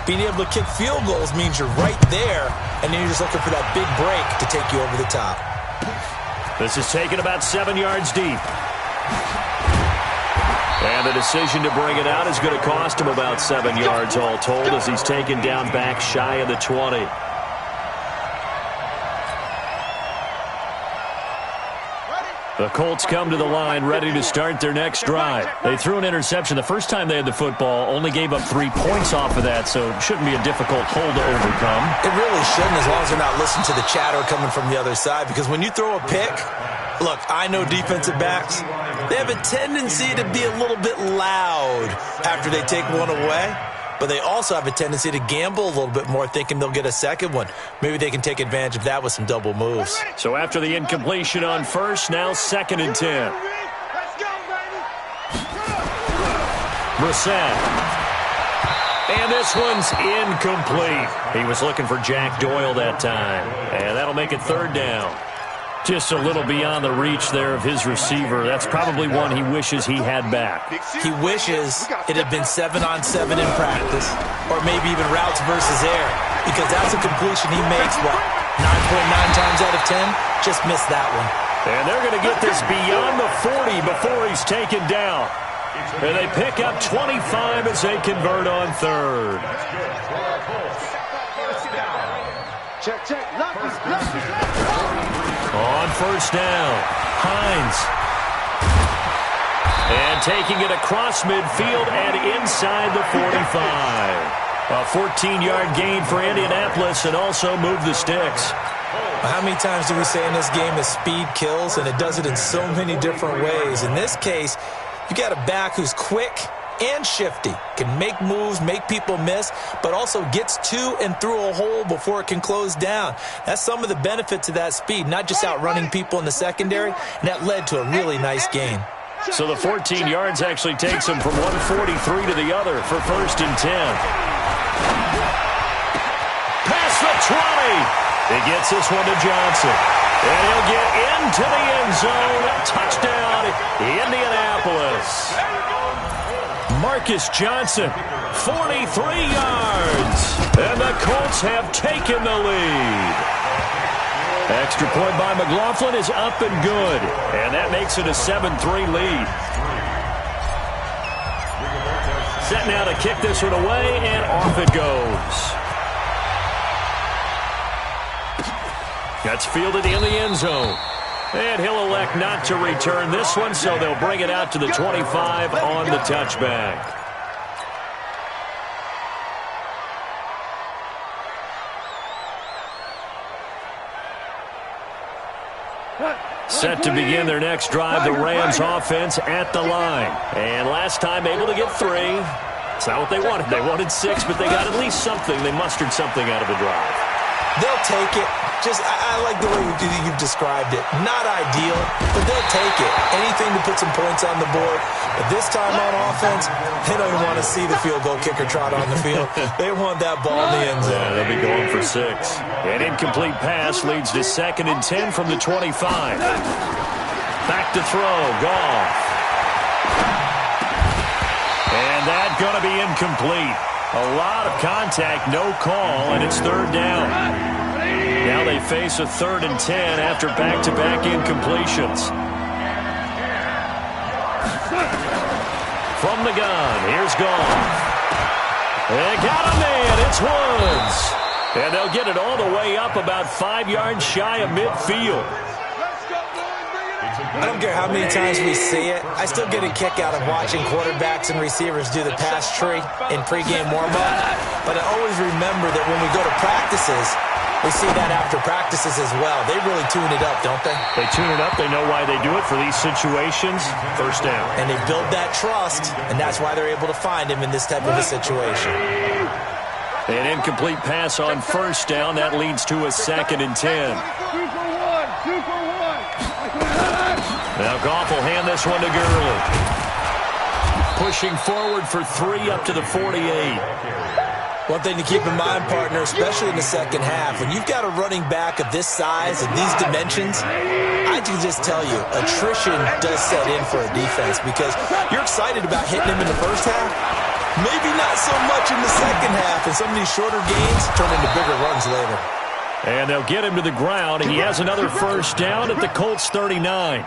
Being able to kick field goals means you're right there, and then you're just looking for that big break to take you over the top. This is taken about 7 yards deep. And the decision to bring it out is going to cost him about 7 yards all told as he's taken down back shy of the 20. The Colts come to the line ready to start their next drive. They threw an interception the first time they had the football, only gave up 3 points off of that, so it shouldn't be a difficult hole to overcome. It really shouldn't, as long as they're not listening to the chatter coming from the other side, because when you throw a pick, look, I know defensive backs, they have a tendency to be a little bit loud after they take one away. But they also have a tendency to gamble a little bit more, thinking they'll get a second one. Maybe they can take advantage of that with some double moves. So after the incompletion on first, now 2nd and 10. Brissett. And this one's incomplete. He was looking for Jack Doyle that time. And that'll make it 3rd down. Just a little beyond the reach there of his receiver. That's probably one he wishes he had back. He wishes it had been 7-on-7 in practice, or maybe even routes versus air, because that's a completion he makes, what, 9.9 times out of 10? Just missed that one. And they're going to get this beyond the 40 before he's taken down. And they pick up 25 as they convert on 3rd. Check. On 1st down, Hines. And taking it across midfield and inside the 45. A 14-yard gain for Indianapolis and also moved the sticks. How many times do we say in this game that speed kills, and it does it in so many different ways? In this case, you got a back who's quick and shifty, can make moves, make people miss, but also gets to and through a hole before it can close down. That's some of the benefits of that speed, not just outrunning people in the secondary, and that led to a really nice gain. So the 14 yards actually takes him from 143 to the other for 1st and 10. Past the 20. He gets this one to Johnson. And he'll get into the end zone. Touchdown, Indianapolis. Marcus Johnson, 43 yards. And the Colts have taken the lead. Extra point by McLaughlin is up and good. And that makes it a 7-3 lead. Set now to kick this one away, and off it goes. That's fielded in the end zone. And he'll elect not to return this one, so they'll bring it out to the 25 on the touchback. Set to begin their next drive, the Rams offense at the line. And last time able to get 3. It's not what they wanted. They wanted 6, but they got at least something. They mustered something out of the drive. They'll take it. I like the way you've described it. Not ideal, but they'll take it. Anything to put some points on the board. But this time on offense, they don't even want to see the field goal kicker trot on the field. They want that ball in the end zone. Yeah, they'll be going for 6. An incomplete pass leads to 2nd and 10 from the 25. Back to throw, Goff. And that's going to be incomplete. A lot of contact, no call, and it's 3rd down. Now they face a 3rd and 10 after back-to-back incompletions. From the gun, here's Goff. They got a man, it's Woods. And they'll get it all the way up about 5 yards shy of midfield. I don't care how many times we see it. I still get a kick out of watching quarterbacks and receivers do the pass tree in pregame warm-up. But I always remember that when we go to practices, we see that after practices as well. They really tune it up, don't they? They tune it up. They know why they do it for these situations. 1st down. And they build that trust, and that's why they're able to find him in this type of a situation. An incomplete pass on 1st down. That leads to a 2nd and 10. 2 for 1. Now Goff will hand this one to Gurley. Pushing forward for 3 up to the 48. One thing to keep in mind, partner, especially in the second half, when you've got a running back of this size and these dimensions, I can just tell you, attrition does set in for a defense because you're excited about hitting him in the first half. Maybe not so much in the second half, and some of these shorter gains turn into bigger runs later. And they'll get him to the ground. He has another first down at the Colts 39.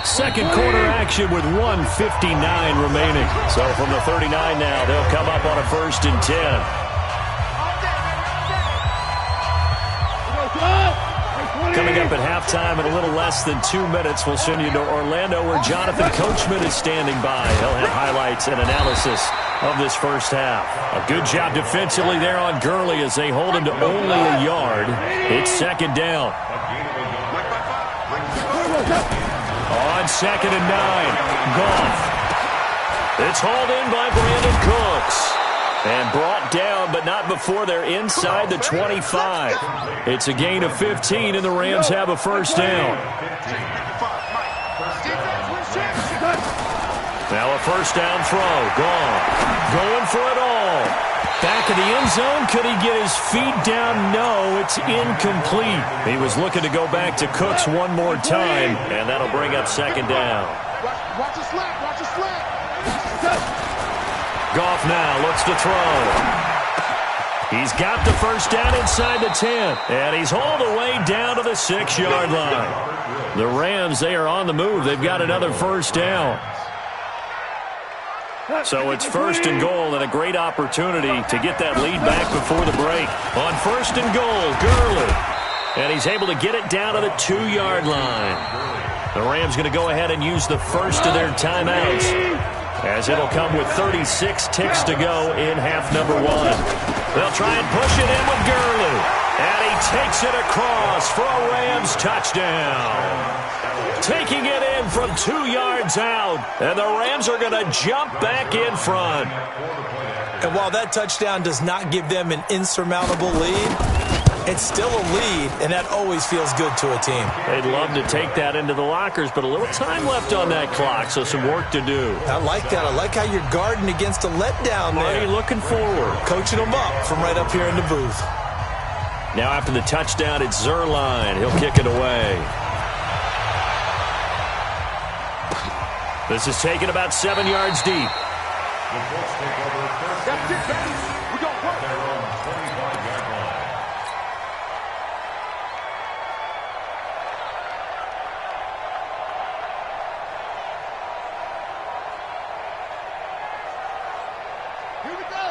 Second quarter action with 1:59 remaining. So from the 39 now, they'll come up on a 1st and 10. Coming up at halftime in a little less than 2 minutes, we'll send you to Orlando where Jonathan Coachman is standing by. He'll have highlights and analysis of this first half. A good job defensively there on Gurley as they hold him to only a yard. It's second down. On 2nd and 9, Goff. It's hauled in by Brandon Cooks. And brought down, but not before they're inside the 25. It's a gain of 15, and the Rams have a first down. Now a first down throw. Gone. Going for it all. Back in the end zone. Could he get his feet down? No, it's incomplete. He was looking to go back to Cooks one more time, and that'll bring up second down. Watch the slack. Watch the slack. Goff now looks to throw. He's got the first down inside the 10, and he's hauled away down to the 6-yard line. The Rams, they are on the move. They've got another first down. So it's 1st and goal, and a great opportunity to get that lead back before the break. On 1st and goal, Gurley. And he's able to get it down to the 2-yard line. The Rams going to go ahead and use the first of their timeouts, as it'll come with 36 ticks to go in half number 1. They'll try and push it in with Gurley. And he takes it across for a Rams touchdown. Taking it in from 2 yards out. And the Rams are going to jump back in front. And while that touchdown does not give them an insurmountable lead, it's still a lead, and that always feels good to a team. They'd love to take that into the lockers, but a little time left on that clock, so some work to do. I like that. I like how you're guarding against a letdown there. Marty looking forward. Coaching them up from right up here in the booth. Now after the touchdown, it's Zerline. He'll kick it away. This is taken about 7 yards deep.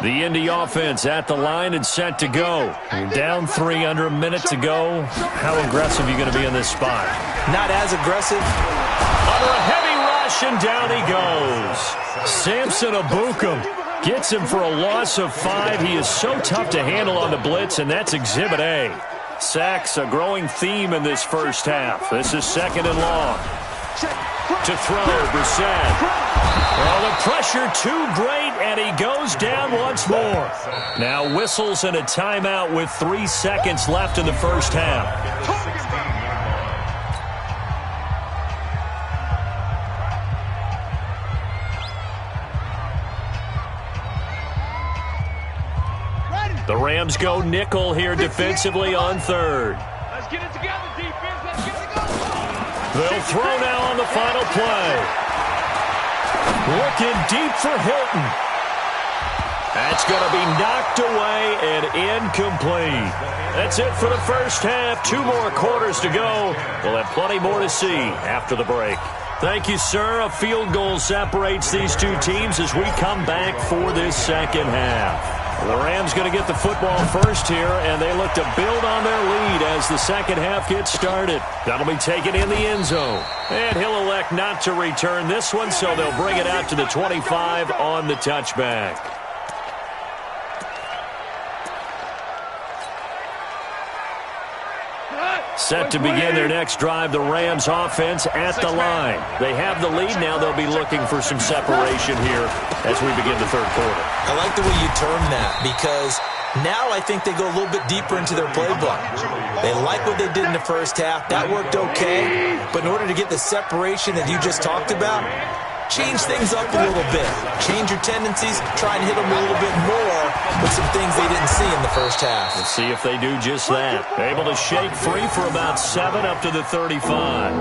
The Indy offense at the line and set to go. You're down 3 under a minute to go. How aggressive are you going to be in this spot? Not as aggressive. Under a heavy rush, and down he goes. Samson Abukum gets him for a loss of 5. He is so tough to handle on the blitz, and that's Exhibit A. Sacks, a growing theme in this first half. This is 2nd and long. To throw, Brissett. Well, the pressure too great, and he goes down once more. Now whistles and a timeout with 3 seconds left in the first half. The Rams go nickel here defensively on 3rd. Let's get it together, defense. Let's get it together. They'll throw now on the final play. Looking deep for Hilton. That's going to be knocked away and incomplete. That's it for the first half. 2 more quarters to go. We'll have plenty more to see after the break. Thank you, sir. A field goal separates these two teams as we come back for this second half. The Rams going to get the football first here, and they look to build on their lead as the second half gets started. That'll be taken in the end zone. And he'll elect not to return this one, so they'll bring it out to the 25 on the touchback. Set to begin their next drive, the Rams offense at the line. They have the lead now. They'll be looking for some separation here as we begin the third quarter. I like the way you term that, because now I think they go a little bit deeper into their playbook. They like what they did in the first half. That worked okay. But in order to get the separation that you just talked about, change things up a little bit. Change your tendencies. Try and hit them a little bit more with some things they didn't see in the first half. Let's see if they do just that. Able to shake free for about 7 up to the 35.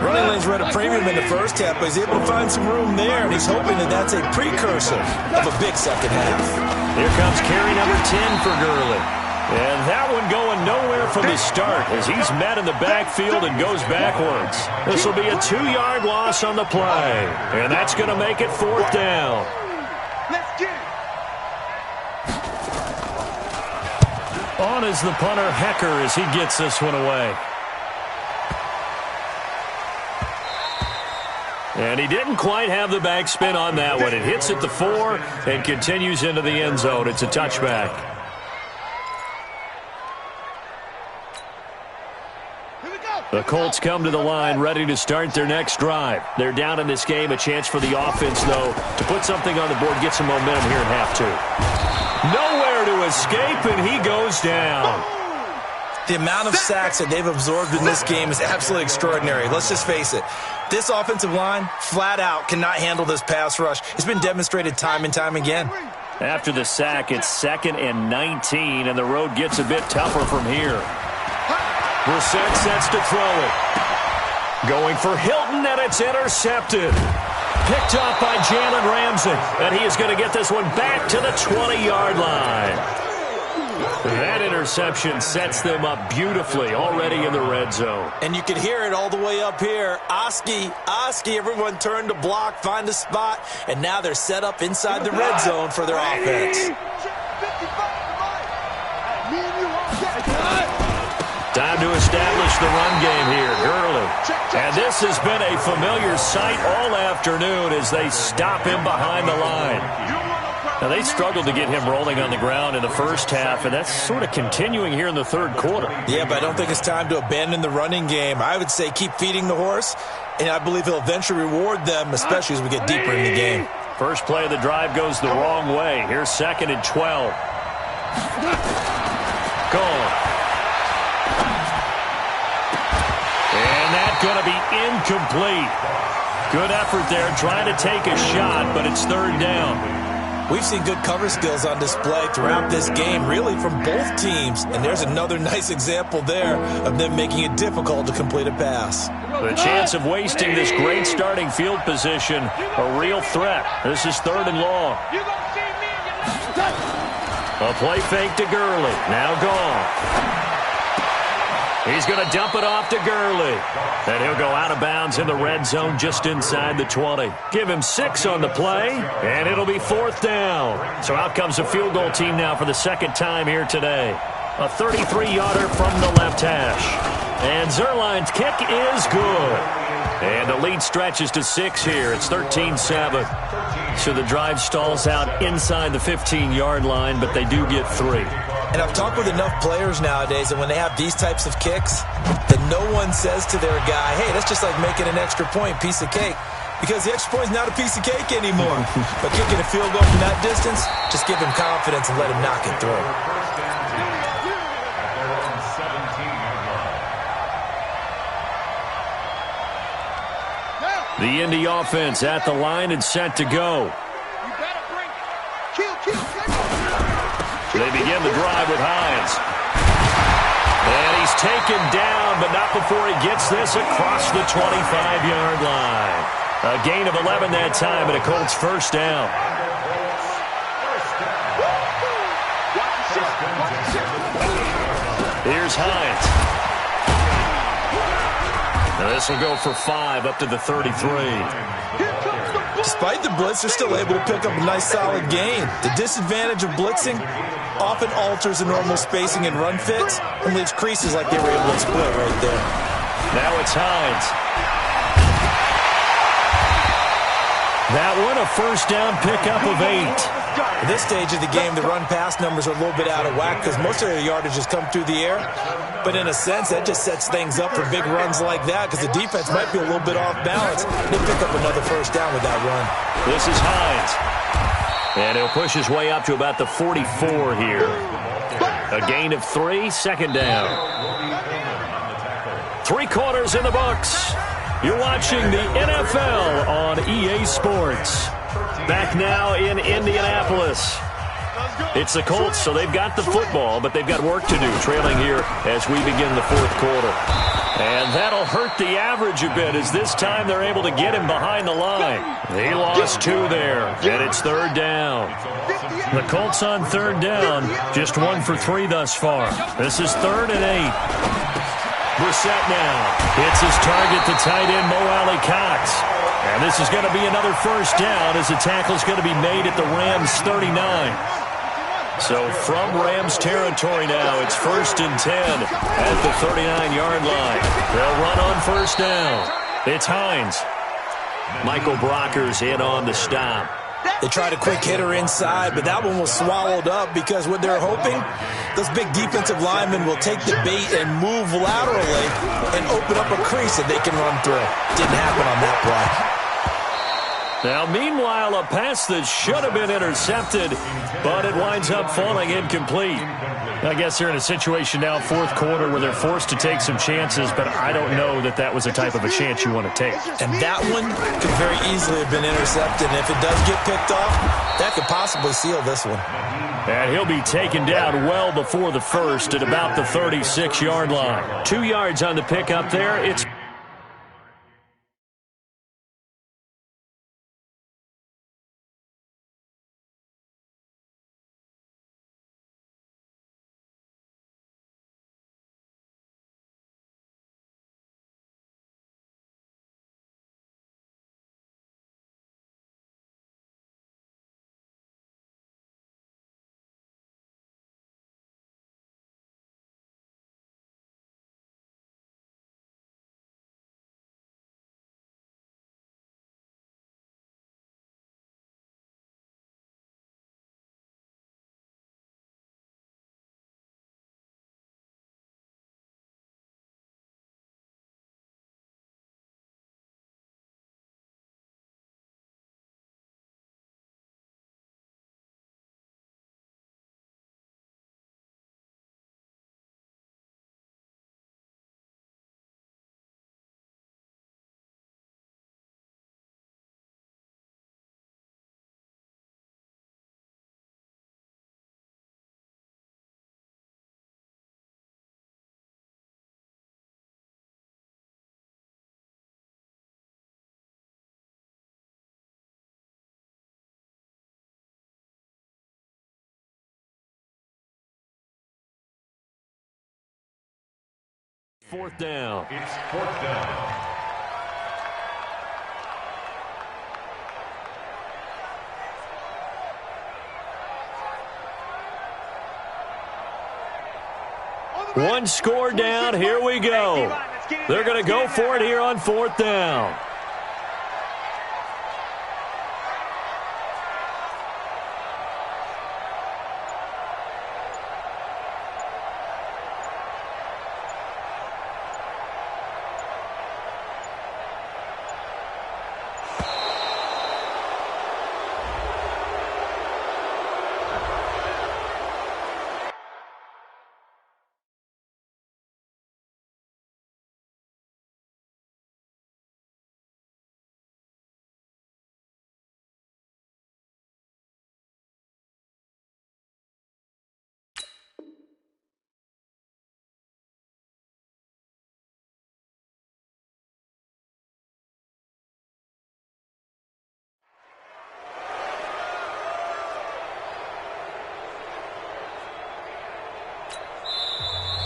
running lanes were at a premium in the first half, but he's able to find some room there, and he's hoping that that's a precursor of a big second half. Here comes carry number 10 for Gurley. And that one going nowhere from the start as he's met in the backfield and goes backwards. This will be a 2-yard loss on the play, and that's going to make it 4th down. Let's get it. On is the punter, Hecker, as he gets this one away. And he didn't quite have the backspin on that one. It hits at the 4 and continues into the end zone. It's a touchback. The Colts come to the line ready to start their next drive. They're down in this game. A chance for the offense, though, to put something on the board, get some momentum here in half 2. Nowhere to escape, and he goes down. The amount of sacks that they've absorbed in this game is absolutely extraordinary. Let's just face it. This offensive line, flat out, cannot handle this pass rush. It's been demonstrated time and time again. After the sack, it's 2nd and 19, and the road gets a bit tougher from here. Brissett sets to throw it. Going for Hilton, and it's intercepted. Picked off by Jalen Ramsey, and he is going to get this one back to the 20-yard line. That interception sets them up beautifully already in the red zone. And you can hear it all the way up here. Oski, everyone turned to block, find a spot, and now they're set up inside the red zone for their offense. Time to establish the run game here. Gurley. And this has been a familiar sight all afternoon as they stop him behind the line. Now, they struggled to get him rolling on the ground in the first half, and that's sort of continuing here in the third quarter. Yeah, but I don't think it's time to abandon the running game. I would say keep feeding the horse, and I believe he'll eventually reward them, especially as we get deeper in the game. First play of the drive goes the wrong way. Here's 2nd and 12. Gone. And that's going to be incomplete. Good effort there, trying to take a shot, but it's 3rd down. We've seen good cover skills on display throughout this game, really from both teams. And there's another nice example there of them making it difficult to complete a pass. The chance of wasting this great starting field position, a real threat. This is 3rd and long. A play fake to Gurley. Now gone. He's going to dump it off to Gurley. And he'll go out of bounds in the red zone just inside the 20. Give him 6 on the play, and it'll be 4th down. So out comes the field goal team now for the 2nd time here today. A 33-yarder from the left hash. And Zerline's kick is good. And the lead stretches to 6 here. It's 13-7. So the drive stalls out inside the 15-yard line, but they do get 3. And I've talked with enough players nowadays that when they have these types of kicks, that no one says to their guy, hey, that's just like making an extra point, piece of cake. Because the extra point is not a piece of cake anymore. But kicking a field goal from that distance, just give him confidence and let him knock it through. The Indy offense at the line and set to go. They begin the drive with Hines. And he's taken down, but not before he gets this across the 25-yard line. A gain of 11 that time, and a Colts first down. Here's Hines. Now this will go for 5 up to the 33. Despite the blitz, they're still able to pick up a nice solid gain. The disadvantage of blitzing often alters the normal spacing and run fits and leaves creases like they were able to split right there. Now it's Hines. That one, a first down pickup of 8. At this stage of the game, the run-pass numbers are a little bit out of whack because most of their yardage has come through the air. But in a sense, that just sets things up for big runs like that because the defense might be a little bit off balance. They pick up another first down with that run. This is Hines. And he'll push his way up to about the 44 here. A gain of 3, 2nd down. 3 quarters in the books. You're watching the NFL on EA Sports. Back now in Indianapolis. It's the Colts, so they've got the football, but they've got work to do, trailing here as we begin the 4th quarter. And that'll hurt the average a bit as this time they're able to get him behind the line. He lost 2 there, and it's 3rd down. The Colts on 3rd down, just 1 for 3 thus far. This is 3rd and 8. Brissett now hits his target, the tight end, Mo Alley-Cox. And this is going to be another 1st down as the tackle is going to be made at the Rams' 39. So from Rams territory now, it's 1st and 10 at the 39-yard line. They'll run on 1st down. It's Hines. Michael Brocker's in on the stop. They tried a quick hitter inside, but that one was swallowed up because what they're hoping, those big defensive linemen will take the bait and move laterally and open up a crease that they can run through. Didn't happen on that play. Now, meanwhile, a pass that should have been intercepted, but it winds up falling incomplete. I guess they're in a situation now, 4th quarter, where they're forced to take some chances, but I don't know that that was the type of a chance you want to take. And that one could very easily have been intercepted, and if it does get picked off, that could possibly seal this one. And he'll be taken down well before the 1st at about the 36-yard line. 2 yards on the pickup there. It's fourth down. It's 4th down. One score down. Here we go. They're going to go for it here on 4th down.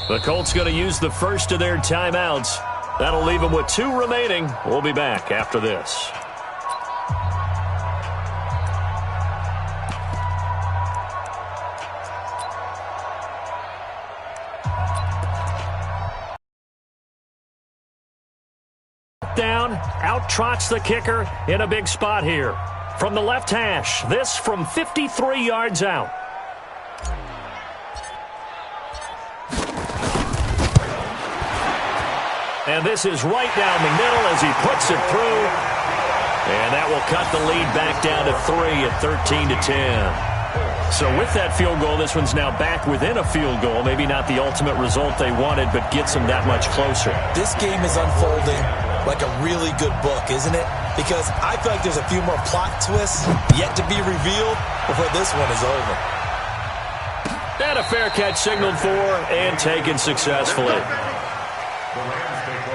The Colts going to use the first of their timeouts. That'll leave them with 2 remaining. We'll be back after this. Down, out trots the kicker in a big spot here. From the left hash, this from 53 yards out. And this is right down the middle as he puts it through. And that will cut the lead back down to 3 at 13-10. So with that field goal, this one's now back within a field goal. Maybe not the ultimate result they wanted, but gets them that much closer. This game is unfolding like a really good book, isn't it? Because I feel like there's a few more plot twists yet to be revealed before this one is over. And a fair catch signaled for and taken successfully. The Rams take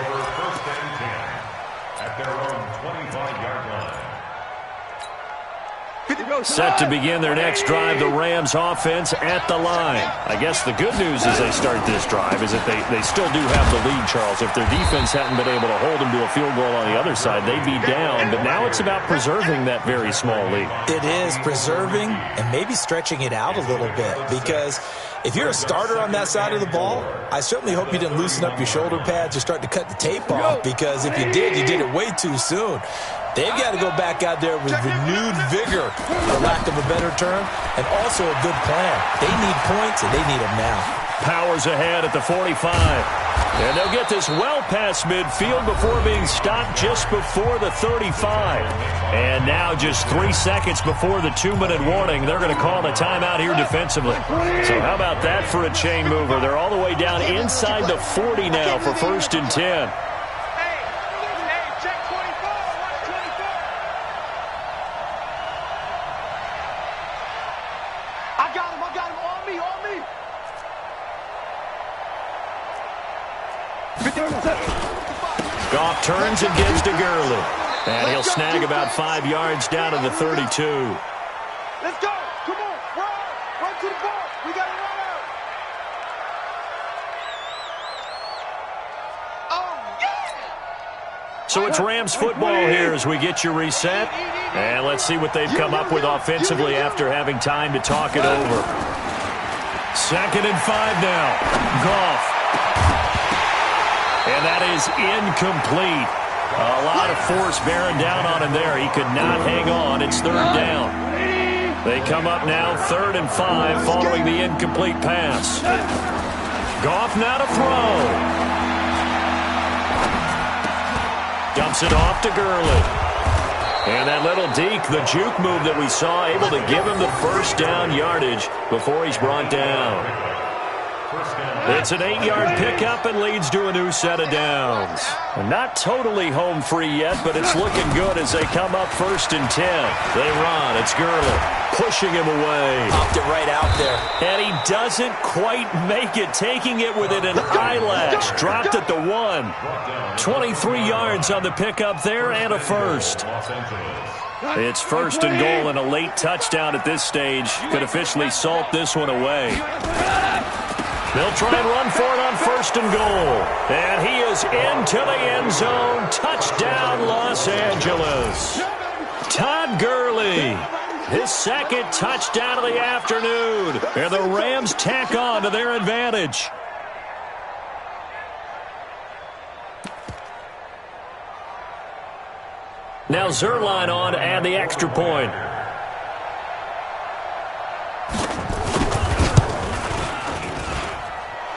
Set to begin their next drive, the Rams offense at the line. I guess the good news as they start this drive is that they still do have the lead, Charles. If their defense hadn't been able to hold them to a field goal on the other side, they'd be down. But now it's about preserving that very small lead. It is preserving and maybe stretching it out a little bit, because if you're a starter on that side of the ball, I certainly hope you didn't loosen up your shoulder pads or start to cut the tape off, because if you did it way too soon. They've got to go back out there with renewed vigor, for lack of a better term, and also a good plan. They need points, and they need them now. Powers ahead at the 45. And they'll get this well past midfield before being stopped just before the 35. And now just 3 seconds before the 2-minute warning, they're going to call a timeout here defensively. So how about that for a chain mover? They're all the way down inside the 40 now for 1st and 10. Goff turns and gives to Gurley. And he'll snag about 5 yards down to the 32. Let's go. Come on. Run to the ball. We got to run out. Oh, yeah. So it's Rams football here as we get you reset. And let's see what they've come up with offensively after having time to talk it over. 2nd and 5 now. Goff. And that is incomplete. A lot of force bearing down on him there. He could not hang on. It's 3rd down. They come up now 3rd and 5 following the incomplete pass. Goff now to throw. Dumps it off to Gurley. And that little deke, the juke move that we saw, able to give him the 1st down yardage before he's brought down. It's an 8-yard pickup and leads to a new set of downs. Not totally home free yet, but it's looking good as they come up 1st and 10. They run. It's Gurley pushing him away. Popped it right out there. And he doesn't quite make it, taking it with an eyelash. Dropped at the 1. 23 yards on the pickup there and a 1st. It's 1st and goal and a late touchdown at this stage. Could officially salt this one away. They'll try and run for it on 1st and goal. And he is into the end zone. Touchdown, Los Angeles. Todd Gurley, his 2nd touchdown of the afternoon. And the Rams tack on to their advantage. Now Zerline on to add the extra point.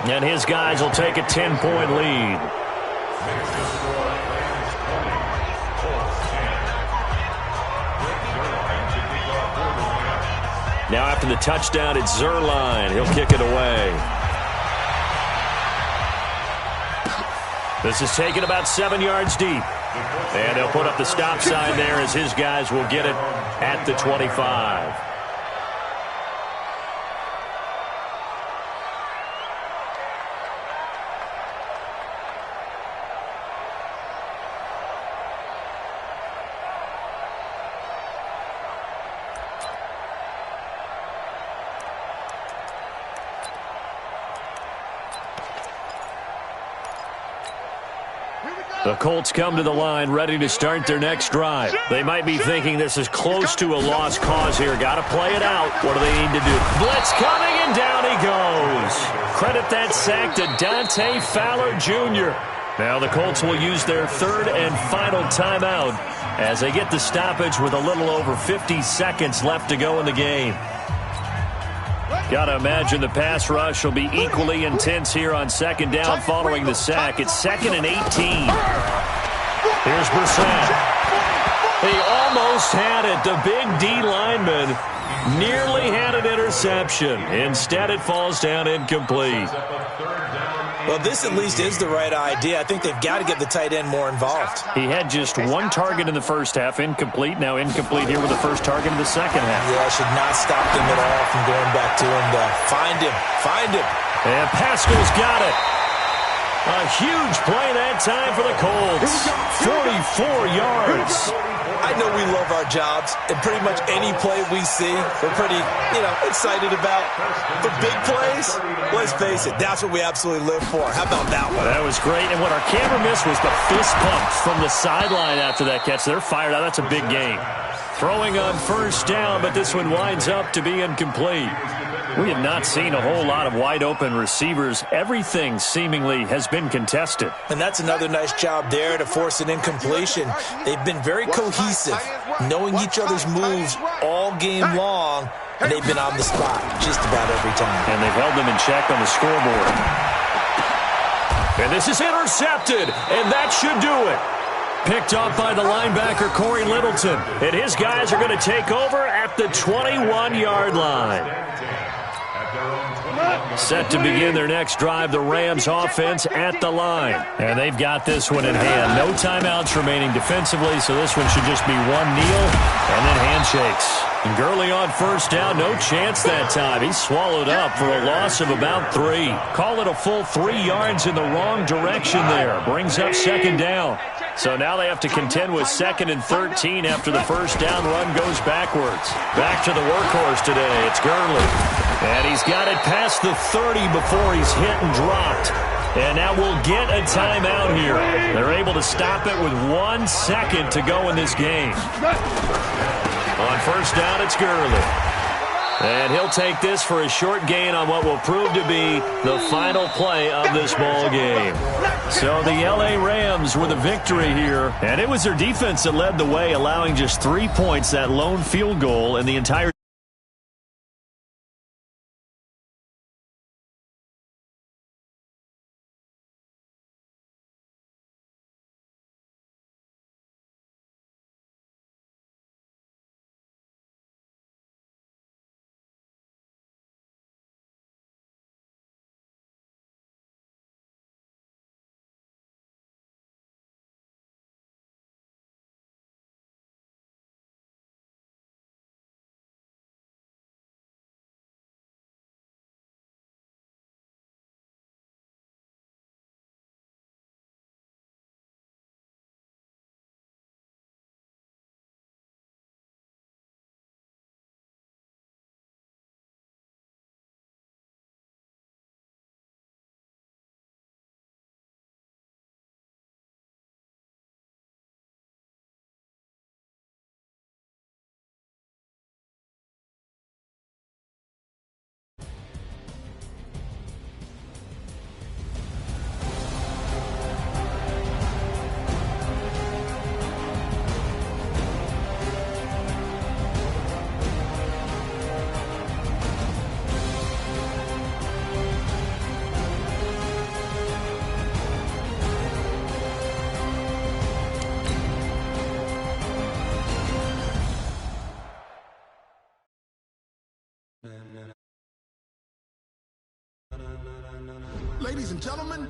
And his guys will take a 10-point lead. Now after the touchdown, it's Zerline. He'll kick it away. This is taken about 7 yards deep. And he'll put up the stop sign there as his guys will get it at the 25. The Colts come to the line ready to start their next drive. They might be thinking this is close to a lost cause here. Got to play it out. What do they need to do? Blitz coming, and down he goes. Credit that sack to Dante Fowler Jr. Now the Colts will use their 3rd and final timeout as they get the stoppage with a little over 50 seconds left to go in the game. Got to imagine the pass rush will be equally intense here on 2nd down following the sack. It's 2nd and 18. Here's Brissett. He almost had it. The big D lineman nearly had an interception. Instead, it falls down incomplete. Well, this at least is the right idea. I think they've got to get the tight end more involved. He had just 1 target in the first half, incomplete. Now incomplete here with the first target in the second half. Yeah, I should not stop them at all from going back to him. Find him. And Pascal's got it. A huge play that time for the Colts. 44 yards. I know we love our jobs, and pretty much any play we see, we're pretty, excited about. The big plays, let's face it, that's what we absolutely live for. How about that one? That was great, and what our camera missed was the fist pump from the sideline after that catch. They're fired out. That's a big game. Throwing on first down, but this one winds up to be incomplete. We have not seen a whole lot of wide-open receivers. Everything seemingly has been contested. And that's another nice job there to force an incompletion. They've been very cohesive, knowing each other's moves all game long, and they've been on the spot just about every time. And they've held them in check on the scoreboard. And this is intercepted, and that should do it. Picked off by the linebacker, Corey Littleton. And his guys are going to take over at the 21-yard line. Set to begin their next drive, the Rams offense at the line. And they've got this one in hand. No timeouts remaining defensively, so this one should just be one kneel and then handshakes. And Gurley on first down, no chance that time. He's swallowed up for a loss of about 3. Call it a full 3 yards in the wrong direction there. Brings up second down. So now they have to contend with 2nd and 13 after the first down run goes backwards. Back to the workhorse today. It's Gurley. And he's got it past the 30 before he's hit and dropped. And now we'll get a timeout here. They're able to stop it with 1 second to go in this game. On first down, it's Gurley. And he'll take this for a short gain on what will prove to be the final play of this ball game. So the L.A. Rams with a victory here. And it was their defense that led the way, allowing just 3 points, that lone field goal in the entire Ladies and gentlemen,